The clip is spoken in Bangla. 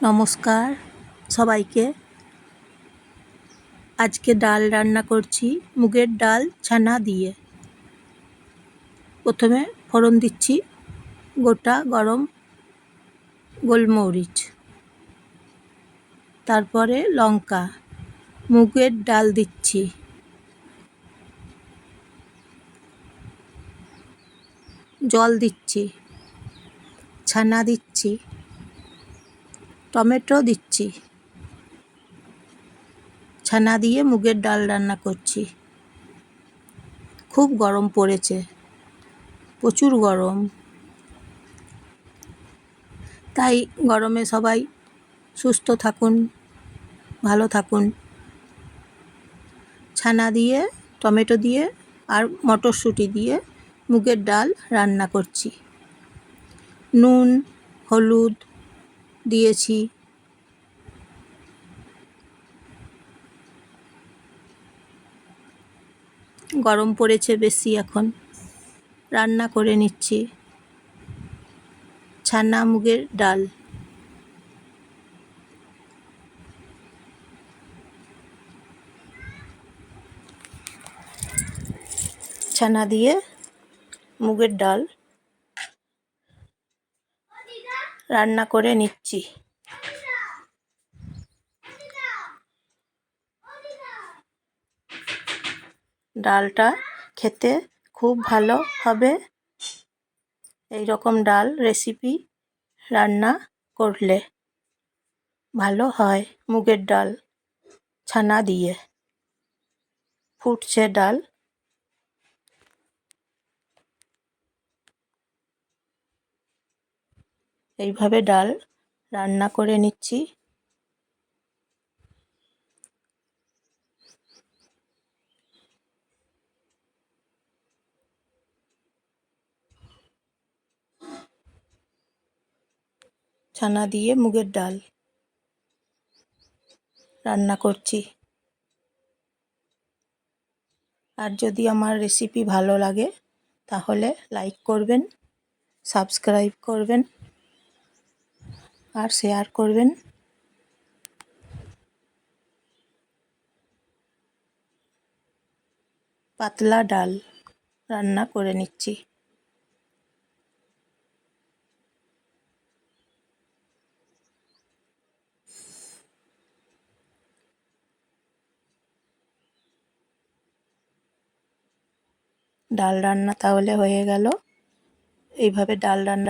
নমস্কার সবাইকে। আজকে ডাল রান্না করছি মুগের ডাল ছানা দিয়ে। প্রথমে ফোড়ন দিচ্ছি গোটা গরম গোলমরিচ, তারপরে লঙ্কা, মুগের ডাল দিচ্ছি, জল দিচ্ছি, ছানা দিচ্ছি, টমেটো দিচ্ছি। ছানা দিয়ে মুগের ডাল রান্না করছি। খুব গরম পড়েছে, প্রচুর গরম, তাই গরমে সবাই সুস্থ থাকুন, ভালো থাকুন। ছানা দিয়ে, টমেটো দিয়ে আর মটরশুঁটি দিয়ে মুগের ডাল রান্না করছি। নুন হলুদ দিয়েছি। গরম পড়েছে বেশি, এখন রান্না করে নিচ্ছি ছানা মুগের ডাল। ছানা দিয়ে মুগের ডাল রান্না করে নিচ্ছি। ডালটা খেতে খুব ভালো হবে। এই রকম ডাল রেসিপি রান্না করলে ভালো হয়। মুগের ডাল ছানা দিয়ে ফুটছে ডাল। এইভাবে ডাল রান্না করে নিচ্ছি। ছানা দিয়ে মুগের ডাল রান্না করছি। আর যদি আমার রেসিপি ভালো লাগে তাহলে লাইক করবেন, সাবস্ক্রাইব করবেন আর শেয়ার করবেন। পাতলা ডাল রান্না করে নিচ্ছি। ডাল রান্না তাহলে হয়ে গেল। এইভাবে ডাল রান্না